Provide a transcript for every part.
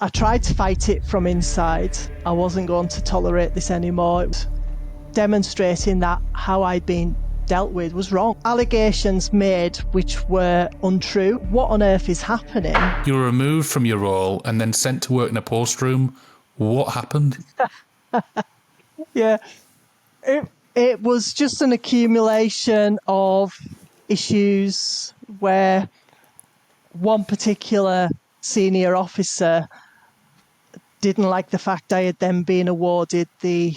I tried to fight it from inside. I wasn't going to tolerate this anymore. It was demonstrating that how I'd been dealt with was wrong. Allegations made which were untrue. What on earth is happening? You were removed from your role and then sent to work in a post room. What happened? Yeah, it was just an accumulation of issues where one particular senior officer didn't like the fact I had then been awarded the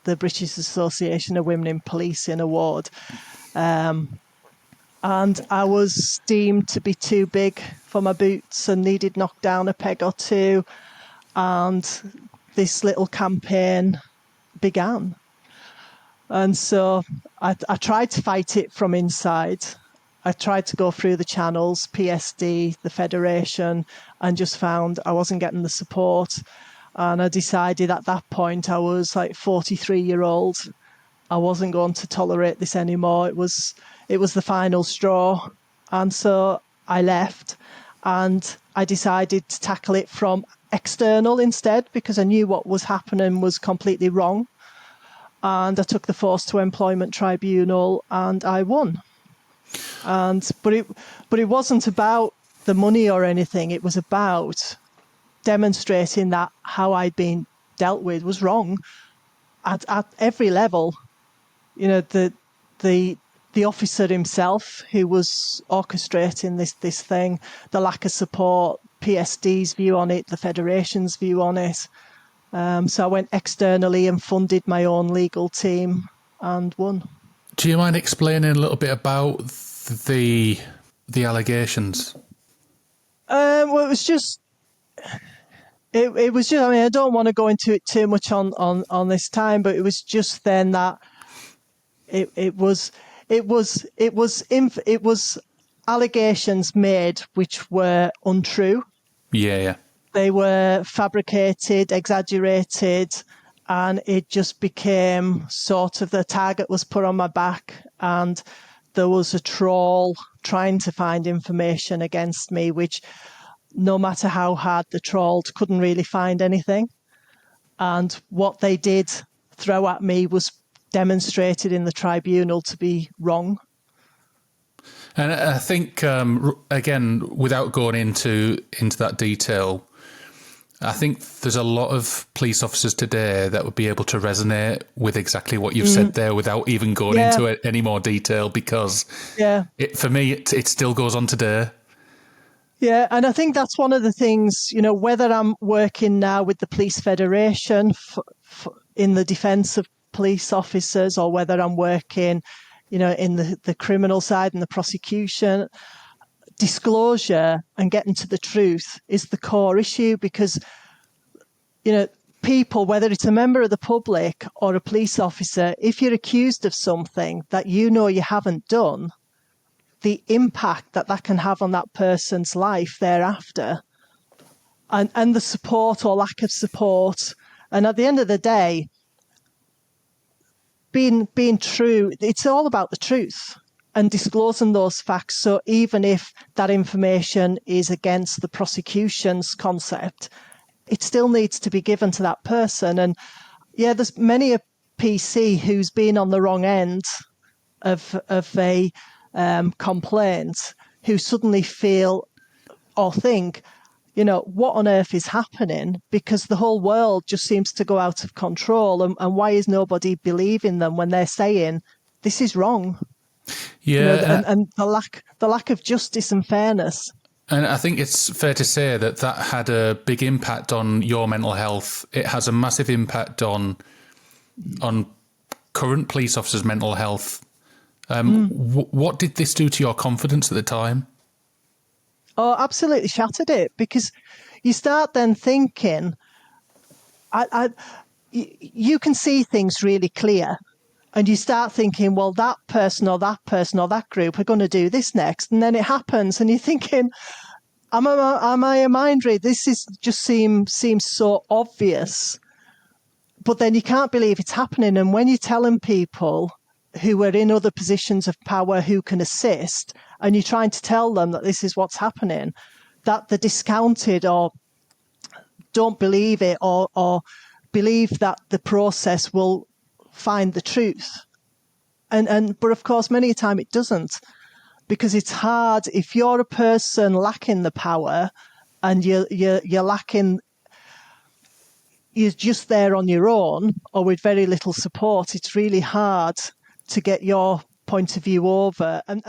British Association of Women in Policing award. And I was deemed to be too big for my boots and needed knocked down a peg or two. And this little campaign began. And so I tried to fight it from inside. I tried to go through the channels, PSD, the Federation, and just found I wasn't getting the support. And I decided at that point, I was like 43-year-old. I wasn't going to tolerate this anymore. It was the final straw. And so I left and I decided to tackle it from external instead, because I knew what was happening was completely wrong. And I took the Forced to Employment Tribunal and I won. But it wasn't about the money or anything. It was about demonstrating that how I'd been dealt with was wrong at every level. You know, the officer himself who was orchestrating this thing, the lack of support, PSD's view on it, the Federation's view on it. So I went externally and funded my own legal team and won. Do you mind explaining a little bit about the allegations? Well, it was just. It was just. I mean, I don't want to go into it too much on this time, but it was just then that it was allegations made which were untrue. Yeah. They were fabricated, exaggerated, and it just became sort of the target was put on my back, and there was a troll trying to find information against me, which no matter how hard they trolled, couldn't really find anything. And what they did throw at me was demonstrated in the tribunal to be wrong. And I think, again, without going into that detail, I think there's a lot of police officers today that would be able to resonate with exactly what you've said there without even going into it any more detail, because for me, it still goes on today. Yeah, and I think that's one of the things, you know, whether I'm working now with the Police Federation in the defence of police officers, or whether I'm working, you know, in the criminal side and the prosecution, disclosure and getting to the truth is the core issue, because, you know, people, whether it's a member of the public or a police officer, if you're accused of something that you know you haven't done, the impact that can have on that person's life thereafter, and the support or lack of support. And at the end of the day, being true, it's all about the truth and disclosing those facts. So even if that information is against the prosecution's concept, it still needs to be given to that person. And yeah, there's many a PC who's been on the wrong end of a complaint, who suddenly feel or think, you know, what on earth is happening? Because the whole world just seems to go out of control. And why is nobody believing them when they're saying this is wrong? Yeah, you know, and the lack of justice and fairness. And I think it's fair to say that had a big impact on your mental health. It has a massive impact on current police officers' mental health. What did this do to your confidence at the time? Oh, absolutely shattered it, because you start then thinking, you can see things really clear, and you start thinking, well, that person or that person or that group are going to do this next, and then it happens, and you're thinking, am I a mind reader? This just seems so obvious, but then you can't believe it's happening. And when you're telling people who are in other positions of power who can assist, and you're trying to tell them that this is what's happening, that they're discounted or don't believe it, or believe that the process will find the truth. But of course, many a time it doesn't, because it's hard if you're a person lacking the power and you're lacking, you're just there on your own or with very little support. It's really hard to get your point of view over. And